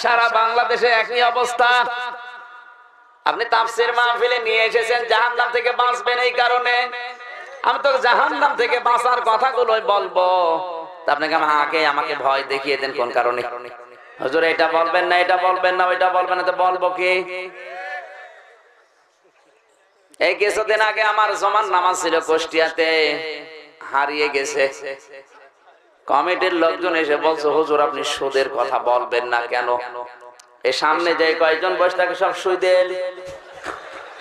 সারা বাংলাদেশে একই অবস্থা। আপনি তাফসীর মাহফিলে নিয়ে এসেছেন জাহান্নাম থেকে বাঁচবেন, এই কারণে আমি তো জাহান্নাম থেকে বাঁচার কথাগুলোই বলবো। আপনাকে আমাকে ভয় দেখিয়ে দেন কোন কারণে? হুজুর এটা বলবেন না, এটা বলবেন না, ওইটা বলবেন না, তো বলবো কি? এই কিছুদিন আগে আমার জমান নামাজ ছিল কুষ্টিয়াতে, হারিয়ে গেছে। কমিটির লোকজন এসে বলছে, হুজুর আপনি সুদের কথা বলবেন না কেন? এই সামনে যে কয়েকজন বসে থাকে সব সুদের,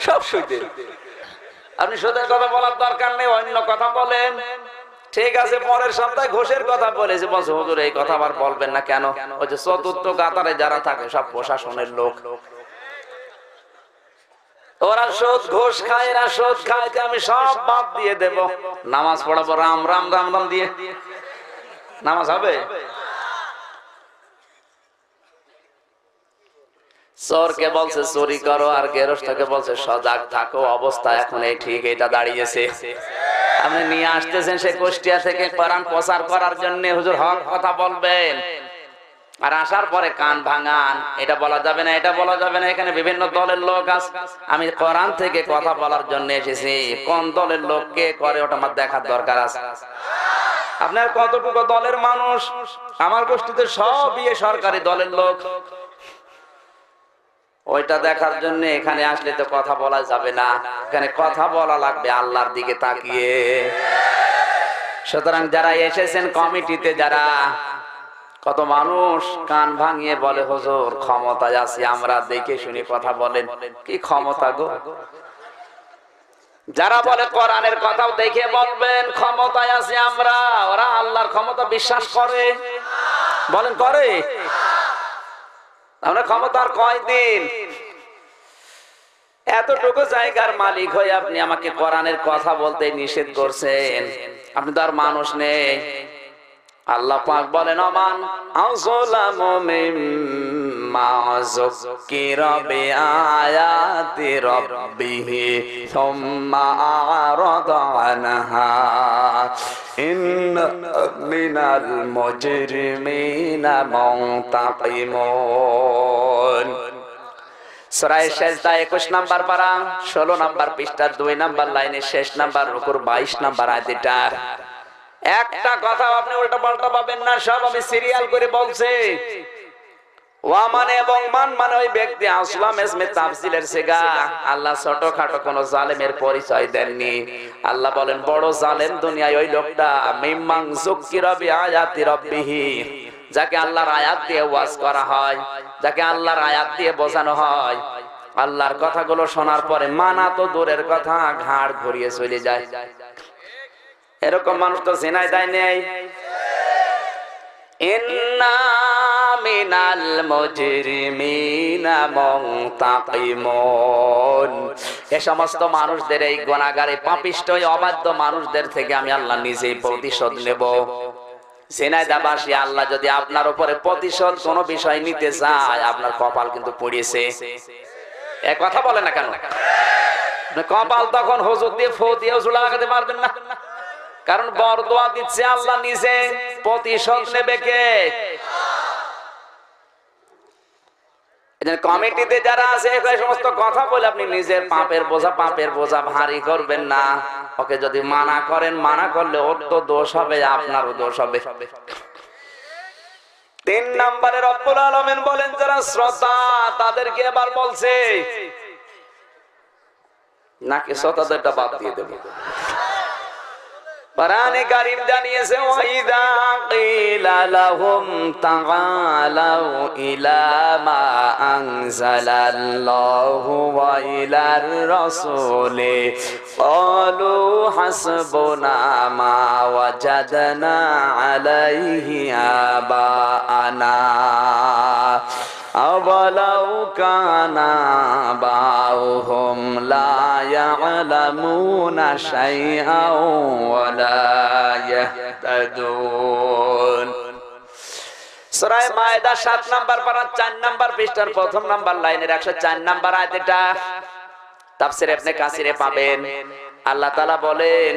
সব সুদের। আপনি সুদের কথা বলার দরকার নেই, অন্য কথা বলেন। ঠিক আছে, পরের সপ্তাহে ঘোষের কথা বলেছে, বলছে হুজুর এই কথা আবার বলবেন না কেন? ওই যে চতুর্থ কাতারে যারা থাকে সব প্রশাসনের লোক, ওরা সুদ ঘুষ খায়, এরা সুদ খায়, আমি সব বাদ দিয়ে দেব, নামাজ পড়াবো রাম রাম রাম রাম দিয়ে। নামাজ হবে? চোরকে বলছে চুরি করো, আর গেরস্তাকে বলছে সজাগ থাকো। অবস্থা এখন এই ঠিক এটা দাঁড়িয়েছে। আপনি নিয়ে আসতেছেন সে কুষ্টিয়া থেকে কোরআন প্রচার করার জন্য, হুজুর হক কথা বলবেন, আর আসার পরে কান ভাঙান, এটা বলা যাবে না, এটা বলা যাবে না। এখানে বিভিন্ন দলের লোক আছে, আমি কোরআন থেকে কথা বলার জন্য এসেছি। কোন দলের লোক কে করে ওটা আমার দেখার দরকার আছে। আপনার কতটুকু দলের মানুষ? আমার গোষ্ঠীতে সবই সরকারি দলের লোক। ওইটা দেখার জন্য এখানে আসলে তো কথা বলা যাবে না, এখানে কথা বলা লাগবে আল্লাহর দিকে তাকিয়ে। সুতরাং যারা এসেছেন কমিটিতে, যারা কত মানুষ কান ভাঙিয়ে বলে হুজুর ক্ষমতায় আছি আমরা, দেখে শুনে কথা বলেন। কি ক্ষমতা গো? যারা বলে কোরআনের কথাও দেখে বলবেন ক্ষমতায় আছি আমরা, ওরা আল্লাহর ক্ষমতা বিশ্বাস করে? বলেন করে? আমরা ক্ষমতার কয়দিন? এতটুকু জায়গার মালিক হয়ে আপনি আমাকে কোরআনের কথা বলতে নিষেধ করছেন। আপনি তো আর মানুষ নেই। আল্লাহ পাক বলেন আমান আযলামু মিম্মা যুকিরা বিআয়াতি রাব্বিহি সুম্মা আ'রাদা আনহা ইন্না মিনাল মুজরিমিনা মুনতাকিমুন। সূরা সেজদা 21 নাম্বার পারা 16 নাম্বার পৃষ্ঠা 2 নাম্বার লাইনের শেষ নাম্বার রুকুর 22 নাম্বার আয়াতটা। একটা কথা আপনি উল্টা পাল্টা পাবেন না, সব আমি সিরিয়াল করে বলছি। ওয়া মানে এবং মান মানে ওই ব্যক্তি, আসলাম ইসমে তাফসিলের সিগা। আল্লাহ ছোটখাটো কোন জালেমের পরিচয় দেননি। আল্লাহ বলেন বড় জালেম দুনিয়ায় ওই লোকটা, মিম্মান যুকিরা বিআয়াতি রাব্বিহি, যাকে আল্লাহর আয়াত দিয়ে ওয়াজ করা হয়, যাকে আল্লাহর আয়াত দিয়ে বোঝানো হয়, আল্লাহর কথাগুলো শোনার পরে মানা তো দূরের কথা, ঘাড় ঘুরিয়ে চলে যায়। এরকম মানুষ তো জিনায় নেই। ইন্না মিনাল মুজরিমিনা মুনতাকিমুন। এই সমস্ত মানুষদের, এই গুনাহগার, এই পাপিষ্ঠ, এই অবাধ্য মানুষদের থেকে আমি আল্লাহ নিজেই প্রতিশোধ নেব। জিনাইদাবাসী, আল্লাহ যদি আপনার উপরে প্রতিশোধ কোন বিষয় নিতে চায়, আপনার কপাল কিন্তু পড়িয়েছে। এক কথা বলে না কেন? কপাল তখন হুজুর দিয়ে ফু দিয়ে জোড়া লাগাতে পারবেন না, কারণ বরদোয়া দিচ্ছে আল্লাহ নিজে। প্রতিশোধ নেবে কে? কমিটিতে যারা আছে এই সমস্ত কথা বলে আপনি নিজের পাপের বোঝা ভারী করবেন না। ওকে যদি মানা করেন, মানা করলে ওর তো দোষ হবে, আপনারও দোষ হবে। 3 নম্বরে রব্বুল আলামিন বলেন যারা শ্রোতা তাদেরকে এবার বলছে, নাকি শ্রোতাদেরটা বাদ দিয়ে দেব? কোরআনে কারীম জানিয়েছে ওয়াইদা কিলা লাহুম তাআলাউ ইলা মা আনজালাল্লাহু ওয়া ইলার রাসূলি ক্বালু হাসবুনা মা ওয়াজাদনা আলাইহি আবানা আওয়ালাউ কানা বাউহুম লা ইয়ালামুনা শাইআন ওয়া লা ইয়াহতাদুন। সূরা মায়েদা 7 নাম্বার পারা 4 নাম্বার পৃষ্ঠার প্রথম নাম্বার লাইনের 104 নাম্বার আয়াতটা তাফসীর ইবনে কাসিরে পাবেন। আল্লাহ তাআলা বলেন,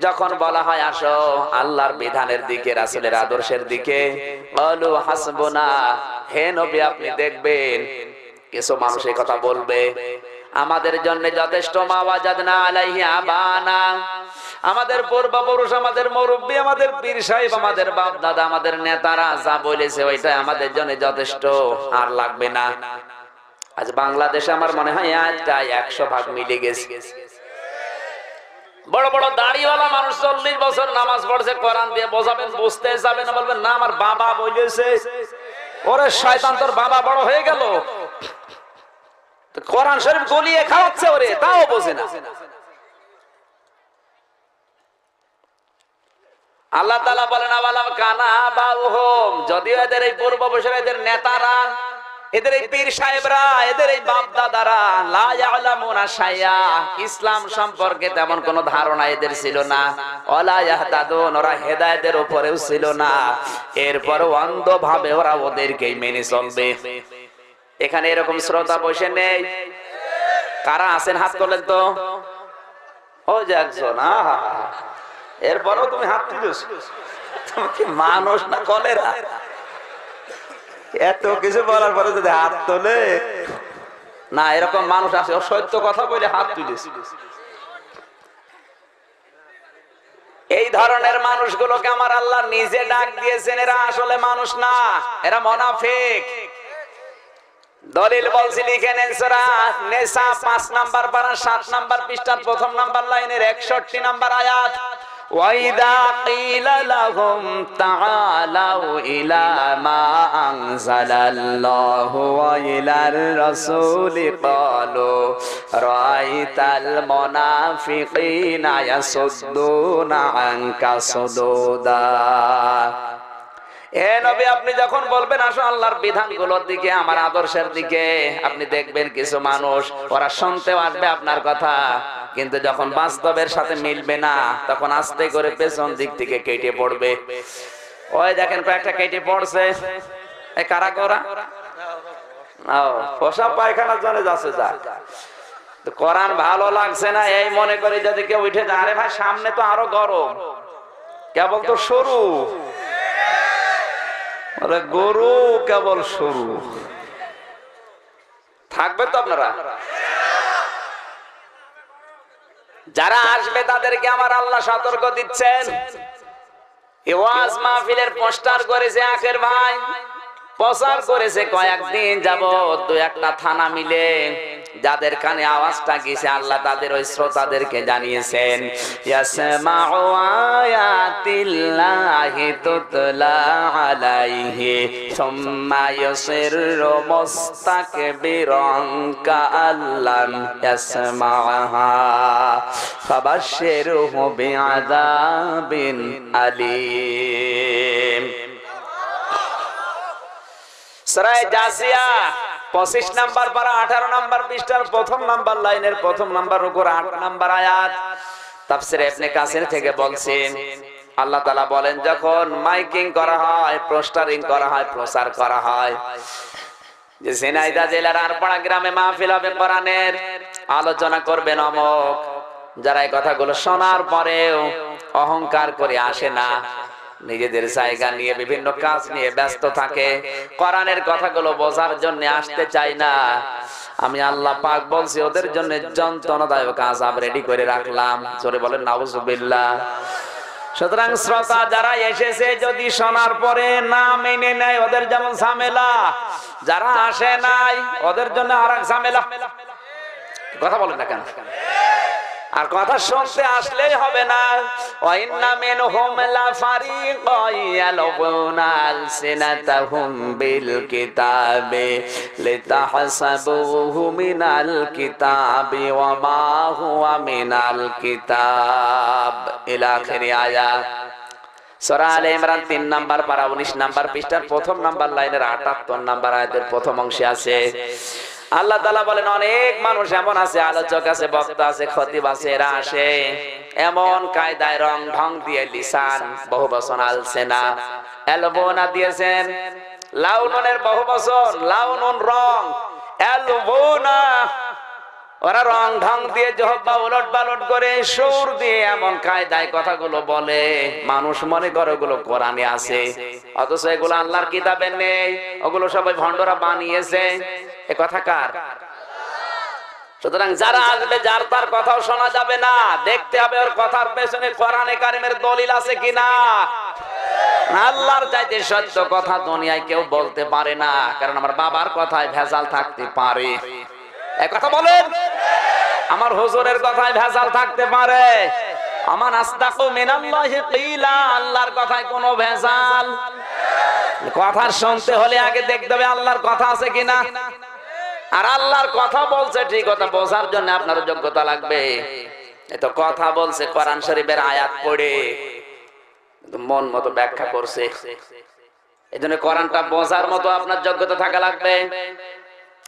যখন বলা হয় আসো আল্লাহর বিধানের দিকে, রাসূলের আদর্শের দিকে, ক্বালু হাসবুনা, হে নবী আপনি দেখবেন কিছু মানুষ এই কথা বলবে, আমাদের জন্য যথেষ্ট মা ওয়াজাদনা আলাইহি আবানা, আমাদের পূর্বপুরুষ, আমাদের মুরব্বী, আমাদের পীর সাহেব, আমাদের বাপ দাদা, আমাদের নেতারা যা বলেছে ওইটাই আমাদের জন্য যথেষ্ট, আর লাগবে না। আজ বাংলাদেশে আমার মনে হয় একটা 100 ভাগ মিলে গেছে। বড় বড় দাড়িওয়ালা মানুষ 40 বছর নামাজ পড়ছে, কোরআন দিয়ে বোঝাবেন, বুঝতে যাবেন না, বলবেন না আমার বাবা বলেছে। ওরে শয়তান, তোর বাবা বড় হয়ে গেল, কোরআন শরীফ গলিয়ে খাওয়াচ্ছে ওরে, তাও বোঝে না। আল্লাহ তাআলা বলেন আওয়ালাম কানা আবাউহুম, যদিও এদের এই পূর্বপুরুষরা, এদের নেতারা, এদের এই পীর সাহেবরা, এদের এই বাপ দাদারা লা ইয়ালামুনা শাইয়া, ইসলাম সম্পর্কে তেমন কোনো ধারণা এদের ছিল না, ওয়ালা ইয়াহতাদুন, ওরা হেদায়েতের উপরেও ছিল না, এরপরও অন্ধভাবে ওরা ওদেরকেই মেনে চলবে। এখানে এরকম শ্রোতা বসে নেই? কারা আছেন হাত তোলেন তো। ও যে একজন, এরপরও তুমি হাত তুলেছ, তুমি কি মানুষ না কলেরা? এত কিছু বলার পরে যদি হাত তোলে না, এরকম মানুষ আছে, ও সত্য কথা বলে হাত তুলেছে। এই ধরনের মানুষগুলোকে আমার আল্লাহ নিজে ডাক দিয়েছেন, এরা আসলে মানুষ না, এরা মুনাফিক। দলিল বলছি, লিখে নেন সূরা নিসা 5 নাম্বার পারা 7 নাম্বার পৃষ্ঠার প্রথম নাম্বার লাইনের 61 নাম্বার আয়াত। ওয়াইদা কিলা লাহুম তাআলাউ ইলা মা আনজালাল্লাহু ওয়া ইলার রাসূলি ক্বালু রাআইতাল মুনাফিকিনা ইয়াসুদ্দুনা আনকা সুদুদা। এ নবী আপনি যখন বলবেন আসো আল্লাহর বিধানগুলোর দিকে, আমার আদর্শের দিকে, আপনি দেখবেন কিছু মানুষ ওরা শুনতেও আসবে আপনার কথা, কিন্তু যখন বাস্তবের সাথে মিলবে না তখন আস্তে করে পেছন দিক থেকে কেটে পড়বে। ওই দেখেন কয়েকটা কেটে পড়ছে, এই কারা করা পোশাক পায়খানার জন্য যাচ্ছে, যা কোরআন ভালো লাগছে না এই মনে করে যদি কেউ উঠে যায়, আরে ভাই সামনে তো আরো গরম, কেবল তো শুরু, গরু কেবল শুরু, থাকবে তো আপনারা। যারা আসবে তাদেরকে আমার আল্লাহ সতর্ক দিচ্ছেন। এই ওয়াজ মাহফিলের পোস্টার করেছে আখের ভাই, প্রচার করেছে কয়েকদিন যাবত, 2-1টা থানা মিলে, যাদের কানে আওয়াজটা গেছে আল্লাহ তাদের ওই শ্রোতাদেরকে জানিয়েছেন, ইয়াসমাউ আয়াতিল্লাহি তুতলা আলাইহি সুম্মা ইউসিরু মুস্তাকবিরান কাআল্লাম ইয়াসমাহা ফাবাশশিরহু বিআযাবিন আলীম। সূরা জাসিয়া 25 নাম্বার পারা 18 নাম্বার পৃষ্ঠার প্রথম নাম্বার লাইনের প্রথম নাম্বার রুকুর 8 নাম্বার আয়াত। তাফসীর ইবনে কাসির থেকে বলছেন, আল্লাহ তাআলা বলেন যখন মাইকিং করা হয়, পোস্টারিং করা হয়, প্রচার করা হয়, যে ঝিনাইদহ জেলার আরপাড়া গ্রামে মাহফিল হবে, কোরআনের আলোচনা করবেন অমুক, যারা এই কথাগুলো শোনার পরেও অহংকার করে আসে না, নিজেদের জায়গা নিয়ে বিভিন্ন কাজ নিয়ে ব্যস্ত থাকে, কোরআনের কথাগুলো বোঝার জন্য আসতে চায় না, আমি আল্লাহ পাক বলছি ওদের জন্য যন্ত্রণাদায়ক আযাব রেডি করে রাখলাম। জোরে বলেন নাউজুবিল্লাহ। সুতরাং শ্রোতা যারা এসেছে যদি শোনার পরে না মেনে নেয় ওদের যেমন ঝামেলা, যারা আসে নাই ওদের জন্য আরেক ঝামেলা। কথা বলেন না কেন? আর কথা শুনতে আসলেই হবে না। ওয়াইন্না মিনহুম লাফারিকান ইয়ালগুনা আলসিনাতাহুম বিল কিতাবি লিতাহসাবুহু মিনাল কিতাবি ওয়া মা হুয়া মিনাল কিতাব ইলা আখিরি আয়াত। সূরা আলে ইমরান 3 নাম্বার পারা 19 নাম্বার পৃষ্ঠার প্রথম নাম্বার লাইনের 78 নাম্বার আয়াতের প্রথম অংশে আছে আল্লাহ তাআলা বলেন অনেক মানুষ এমন আছে, আলোচক আছে, বক্তা আছে, খতিব আছে, এরা আসে এমন কায়দায় রং ঢং দিয়ে লিসান বহু বচন আলসেনা এলবোনা দিয়েছেন, লাউনের বহু বচন, লাউনুন রং, এলবোনা ওরা রং ঢং দিয়ে জহব্বা উলট পালট করে সুর দিয়ে এমন কায়দায় কথাগুলো বলে, মানুষ মনে করে ওগুলো কোরআনে আছে, অথচ এগুলো আল্লাহর কিতাবে নেই। ওগুলো সবাই ভণ্ডরা বানিয়েছে। এ কথা কার? সুতরাং যারা আসবে, যার তার কথাও শোনা যাবে না, দেখতে হবে ওর কথার পেছনে কোরআনে কারিমের দলিল আছে কিনা। আল্লাহর চাইতে সত্য কথা দুনিয়ায় কেউ বলতে পারে না, কারণ আমার বাবার কথায় ভেজাল থাকতে পারে। এই কথা বলেন, আমার হুজুরের কথায় ভেজাল থাকতে পারে। আমার আস্তাকু মিনাল্লাহি কিলা, আল্লাহর কথায় কোনো ভেজাল। কথা শুনতে হলে আগে দেখতে হবে আল্লাহর কথা আছে কিনা। আর আল্লাহর কথা বলছে ঠিক, কথা বোঝার জন্য আপনার যোগ্যতা লাগবে। এতো কথা বলছে কোরআন শরীফের আয়াত পড়ে মন মতো ব্যাখ্যা করছে, এজন্য কোরআনটা বোঝার মতো আপনার যোগ্যতা থাকা লাগবে।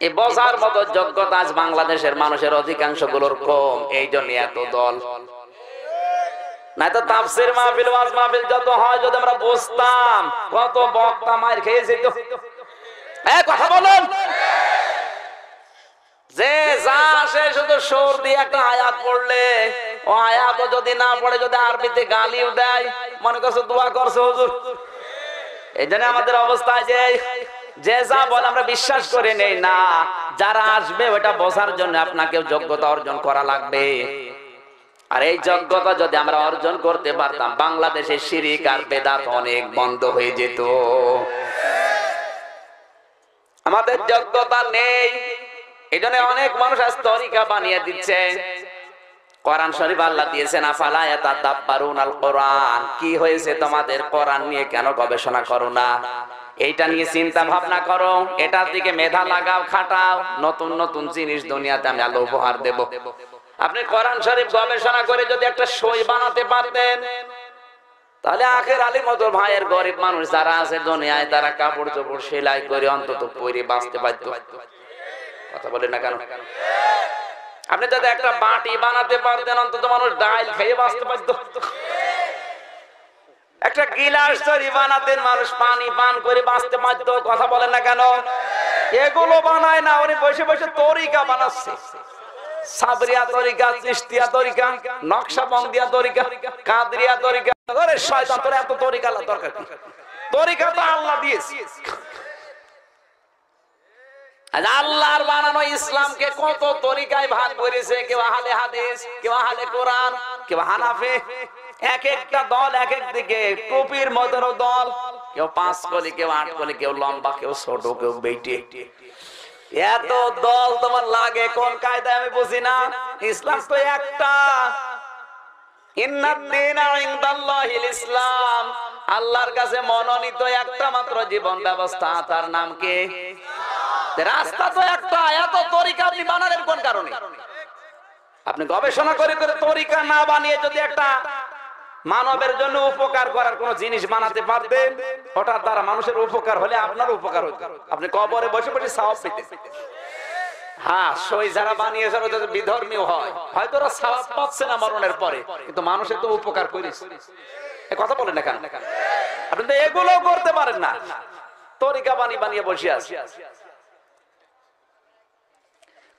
এই বোঝার মতো যোগ্যতা আজ বাংলাদেশের মানুষের অধিকাংশ গুলোর কম, এই জন্য এত দল। না তো তাফসীর মাহফিল, ওয়াজ মাহফিল যত হয়, যদি আমরা বুঝতাম কত বক্তা মার খেয়ে যেত। কথা বলুন, যে যা আসে শুধু সুর দিয়ে একটা আয়াত পড়লে, ও আয়াত যদি না পড়ে, যদি আরবিতে গালিও দেয়, মনে করছে দোয়া করছে হুজুর। এই জন্য আমাদের অবস্থা যে যা বলে আমরা বিশ্বাস করে নেই না। যারা আসবে ওটা বোঝার জন্য আপনাকে যোগ্যতা অর্জন করা লাগবে। আর এই যোগ্যতা যদি আমরা অর্জন করতে পারতাম, বাংলাদেশে শিরক আর বেদাত অনেক বন্ধ হয়ে যেত। আমাদের যোগ্যতা নেই, এই জন্য অনেক মানুষ আজ তরিকা বানিয়ে দিচ্ছে। কোরআন শরীফ আল্লাহ দিয়েছেন, আফালা ইয়াতাদাব্বারুনাল কোরআন, কি হয়েছে তোমাদের, কোরআন নিয়ে কেন গবেষণা করো না? এইটা নিয়ে চিন্তা ভাবনা করো, এটার দিকে মেধা লাগাও, খাটাও, নতুন নতুন জিনিস দুনিয়াতে আমি আল্লাহ উপহার দেব। আপনি কোরআন শরীফ গবেষণা করে যদি একটা সই বানাতে পারতেন, তাহলে আখের আলীর মতো ভাইয়ের গরিব মানুষ যারা আছে দুনিয়ায়, তারা কাপড় চোপড় সেলাই করে অন্তত পরে বাঁচতে পারত। কথা বলেন না কেন? আপনি যদি একটা বাটি বানাতে পারতেন, অন্তত মানুষ ডাল খেয়ে বাঁচতে পারত। একটা গিলাস তৈরি বানাতেন, মানুষ পানি পান করে বাঁচতে পারত। কথা বলেন না কেন? এগুলো বানায় না, উনি বসে বসে তরিকা বানাচ্ছে। সাবরিয়া তরিকা, চিশতিয়া তরিকা, নকশবন্দিয়া তরিকা, কাদরিয়া তরিকা। আরে শয়তান, তোর এত তরিকা দরকার কি? তরিকা তো আল্লাহ দিয়েছে। আল্লাহর বানানো ইসলামকে কত তরিকায় ভাগ করেছে। কেউ আহলে হাদিস, কেউ আহলে কোরআন, কেউ হানাফি। এক একটা দল এক এক দিকে, টুপির মতো দল, কেউ 5 কলি, কেউ 8 কলি, কেউ লম্বা, কেউ ছোট, কেউ বেটে। এত দল তোমার লাগে কোন কায়দায় আমি বুঝি না। ইসলাম তো একটা, ইন্নাদ-দীনা ইনদাল্লাহিল ইসলাম। আল্লাহর কাছে মনোনীত একটা মাত্র জীবন ব্যবস্থা, তার নাম কি? রাস্তা তো একটা। এত তরিকা আপনি বানালেন কোন কারণে? আপনি গবেষণা করে করে তরিকা না বানিয়ে যদি একটা মানবের জন্য উপকার করার কোন জিনিস বানাতে পারতেন, ওটার দ্বারা মানুষের উপকার হলে আপনার উপকার হতো। আপনি কবরে বসে বসে সওয়াব পেতেন। হ্যাঁ, সই যারা বানিয়েছে ওরা যদি বিধর্মীয় হয়, হয়তো ওরা সওয়াব পাচ্ছে না মরণের পরে, কিন্তু মানুষের তো উপকার করেছে। এই কথা বলেন না কেন? আপনি তো এগুলো করতে পারেন না, তরিকা বানিয়ে বসে আছে।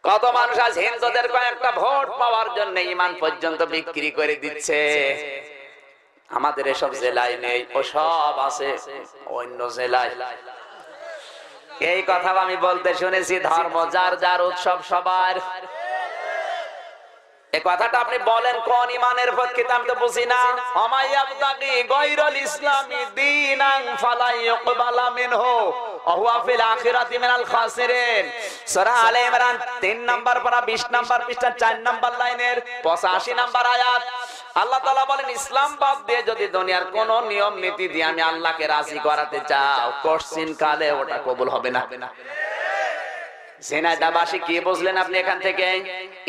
কত মানুষ আজ হিন্দুদের কয়েকটা ভোট পাওয়ার জন্য ইমান পর্যন্ত বিক্রি করে দিচ্ছে। আমাদের এসব জেলায় নেই, ও সব আছে অন্য জেলায়। এই কথা আমি বলতে শুনেছি, ধর্ম যার যার, উৎসব সবার। এই কথাটা আপনি বলেন কোন ইমানের পক্ষে? আমি তো বুঝি না। আমায়াবতাগি গায়রাল ইসলামি দীনান ফালা ইউকবালা মিনহু ওয়া হুয়া ফিল আখিরাতি মিনাল খাসিরিন। সূরা আলে ইমরান 3 নাম্বার পারা 20 নাম্বার পৃষ্ঠা 4 নাম্বার লাইনের 85 নাম্বার আয়াত। আল্লাহ তাআলা বলেন, ইসলাম বাদ দিয়ে যদি দুনিয়ার কোন নিয়ম নীতি দিয়ে আমি আল্লাহকে রাজি করাতে চাও, কোশ্চিন কালে ওটা কবুল হবে না। জেনাদাবাসী কি বুঝলেন আপনি এখান থেকে?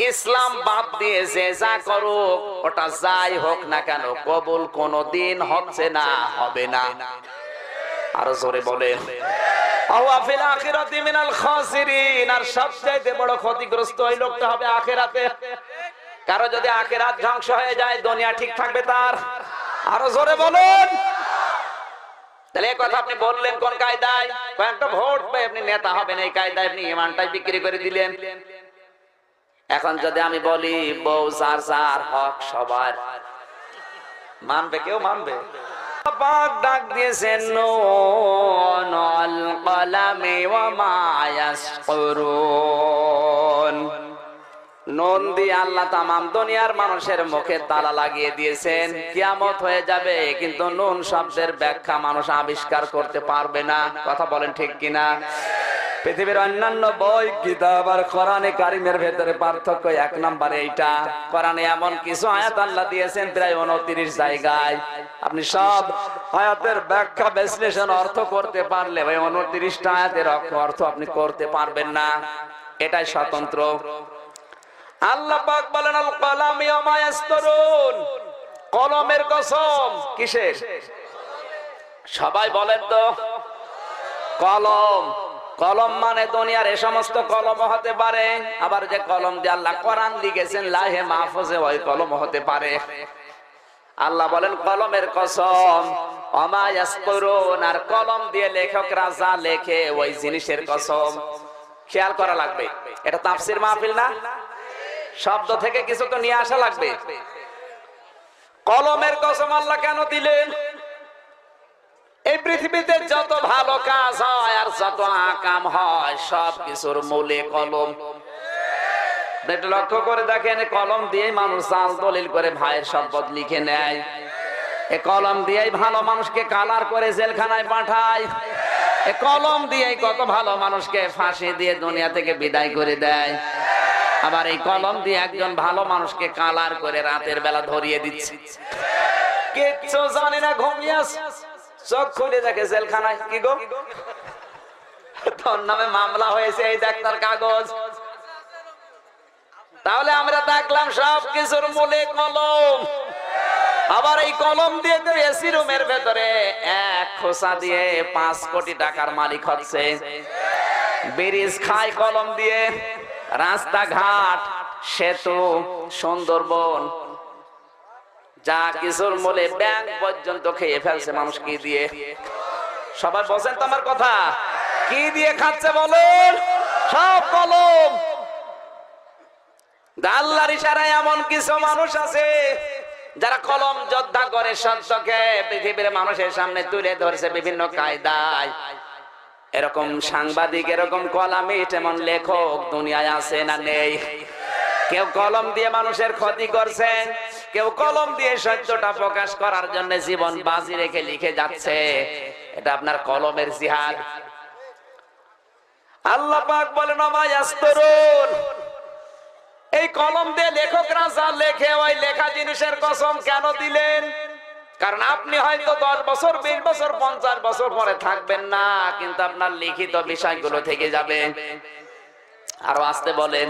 ইসলাম বাদ দিয়ে যে যা করুক, ওটা যাই হোক না কেন, কবুল কোনদিন হচ্ছে না, হবে না। আরো জোরে বলেন, ওয়া ফিল আখিরাতি মিনাল খাসিরিন। আর সবচেয়ে বড় ক্ষতিগ্রস্ত ওই লোকটা হবে আখিরাতে। কারো যদি আখিরাত ধ্বংস হয়ে যায়, দুনিয়া ঠিক থাকবে তার? আরো জোরে বলুন। তাহলে এই কথা আপনি বললেন কোন কায়দায়? কয়েকটা ভোট পেয়ে আপনি নেতা হবেন, এই কায়দায় আপনি ইমানটাই বিক্রি করে দিলেন। এখন যদি আমি বলি বউ যার যার হক সবার, মানবে কেউ? মানবে? পাক ডাক দিয়েছেন নুন ওয়াল কলামি ওয়া মা ইয়াসকুরুন। নুন দিয়ে আল্লাহ তামাম দুনিয়ার মানুষের মুখে তালা লাগিয়ে দিয়েছেন। কিয়ামত হয়ে যাবে, কিন্তু নুন শব্দের ব্যাখ্যা মানুষ আবিষ্কার করতে পারবে না। কথা বলেন ঠিক কিনা? পৃথিবীর অন্যান্য বই, কিতাব আর কোরআনে কারিমের ভেতরে পার্থক্য এক নম্বরে এইটা। কোরআনে এমন কিছু আয়াত আল্লাহ দিয়েছেন প্রায় 29 জায়গায়। আপনি সব আয়াতের ব্যাখ্যা বিশ্লেষণ অর্থ করতে পারলে ওই 29টা আয়াতের অর্থ আপনি করতে পারবেন না। এটাই স্বতন্ত্র। আল্লাহ পাক বলেন আল কলামি ওয়া মা ইয়াসতুরুন। কলমের কসম। কিসের? সবাই বলেন তো। কলম। কলম মানে দুনিয়ার এই সমস্ত কলম হতে পারে, আবার যে কলম দিয়ে আল্লাহ কোরআন লিখেছেন লাহে মাহফুজে ওই কলম হতে পারে। আল্লাহ বলেন কলমের কসম। ওয়া মা ইয়াসতুরুন। আর কলম দিয়ে লেখকরা যা লেখে ওই জিনিসের কসম। খেয়াল করা লাগবে। এটা তাফসীর মাহফিল না, শব্দ থেকে কিছু তো নিয়ে আসা লাগবে। কলমের কসম আল্লাহ কেন দিলেন? এই পৃথিবীতে যত ভালো কাজ হয় আর যত আকাম হয় সব কিছুর মূলে কলম। একটু লক্ষ্য করে দেখেন, কলম দিয়ে মানুষ জাল দলিল করে ভাইয়ের সম্পদ লিখে নেয়। এই কলম দিয়েই ভালো মানুষকে কালার করে জেলখানায় পাঠায়। এই কলম দিয়েই কত ভালো মানুষকে ফাঁসি দিয়ে দুনিয়া থেকে বিদায় করে দেয়। আবার এই কলম দিয়ে একজন ভালো মানুষকে কালার করে রাতের বেলা ধরিয়ে দিচ্ছে। কিচ্ছু জানি না, ঘুমিয়ে আছে, চোখ খুলে দেখে জেলখানায়। কি গো, তোর নামে মামলা হয়েছে, এই দেখ তার কাগজ। তাহলে আমরা দেখলাম সব কিছুর মূলে কলম। আবার এই কলম দিয়ে তো এসি রুমের ভেতরে এক খোসা দিয়ে 5 কোটি টাকার মালিক হচ্ছে। ব্রিজ খায় কলম দিয়ে, রাস্তাঘাট, সেতু, সুন্দরবন, যা কিছুর মূলে ব্যাংক পর্যন্ত খেয়ে ফেলছে মানুষ কি দিয়ে। সবাই বলছেন তো আমার কথা? কি দিয়ে খাচ্ছে বলেন? সব কলম। আল্লাহর ইশারায় এমন কিছু মানুষ আছে যারা কলম যোদ্ধা করে সত্যকে পৃথিবীর মানুষের সামনে তুলে ধরছে বিভিন্ন কায়দায়। এরকম সাংবাদিক, এরকম কলামিস্ট, এমন লেখক দুনিয়ায় আছে না নেই? কেউ কলম দিয়ে মানুষের ক্ষতি করছে, কেউ কলম দিয়ে সত্যটা প্রকাশ করার জন্য জীবন বাজি রেখে লিখে যাচ্ছে। এটা আপনার কলমের জিহাদ। আল্লাহ পাক বলেন ওয়া মা ইয়াসতুরুন। এই কলম দিয়ে লেখকরা যা লেখে ওই লেখা জিনিসের কসম কেন দিলেন? কারণ আপনি হয়তো 10 বছর, 20 বছর, 50 বছর পরে থাকবেন না, কিন্তু আপনার লিখিত বিষয়গুলো থেকে যাবে। আরো আসতে বলেন।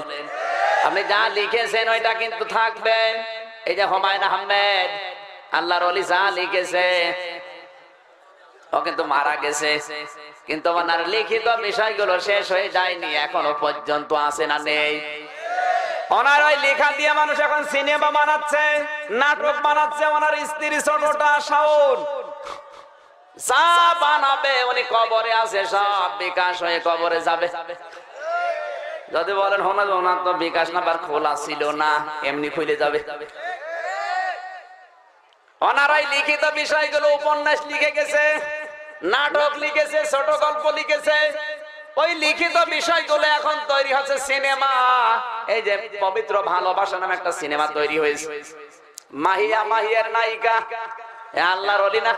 আপনি যা লিখেছেন ওইটা কিন্তু থাকবে। এই যে হুমায়ুন আহমেদ আল্লাহর ওলি যা লিখেছে ও কিন্তু মারা গেছে, কিন্তু ওনার লিখিত বিষয়গুলো শেষ হয়ে যায়নি, এখনো পর্যন্ত আছে না নেই? ওনার ওই লেখা দিয়ে মানুষ এখন সিনেমা বানাচ্ছে, নাটক বানাচ্ছে। ওনার স্ত্রী ছোটটা শাওন যা বানাবে, উনি কবরে আছে, সব বিকাশ হয়ে কবরে যাবে। যদি বলেন ওনার তো বিকাশ নাম্বার খোলা ছিল না, এমনি খুলে যাবে। ওনারাই লিখিত বিষয়গুলো উপন্যাস লিখে গেছে, নাটক লিখেছে, ছোট গল্প লিখেছে। ওই লিখিত বিষয়গুলো এখন তৈরি হচ্ছে সিনেমা। এই যে পবিত্র ভালোবাসা নামে একটা সিনেমা তৈরি হয়েছে। মাহিয়া, মাহিয়ার নায়িকা আল্লাহর ওলি না?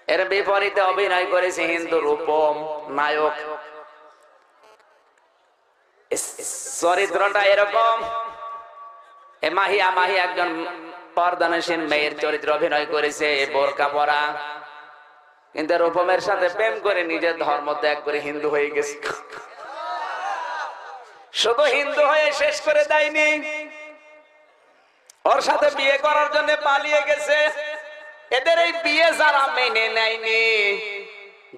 এর বিপরীতে অভিনয় করেছে হিন্দু রূপম নায়ক। চরিত্রটা এরকম। মাহিয়া, মাহিয়া একজন পর্দানসীন মেয়ের চরিত্র অভিনয় করেছে, বোরকা পরা। কিন্তু রূপমের সাথে প্রেম করে নিজের ধর্ম ত্যাগ করে হিন্দু হয়ে গেছে। শুধু হিন্দু হয়ে শেষ করে দেয়নি, ওর সাথে বিয়ে করার জন্য পালিয়ে গেছে। এদের এই বিয়ে যারা মেনে নেয়নি,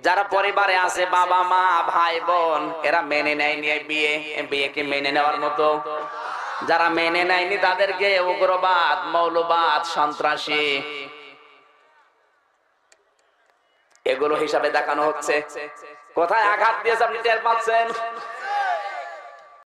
যারা পরিবারে আছে, বাবা মা ভাই বোন, এরা মেনে নেয়নি এই বিয়েকে মেনে নেওয়ার মতো। যারা মেনে নেয়নি তাদেরকে উগ্রবাদ, মৌলবাদ, সন্ত্রাসী এগুলো হিসাবে দেখানো হচ্ছে। কোথায় আঘাত দিয়েছে আপনি টের পাচ্ছেন?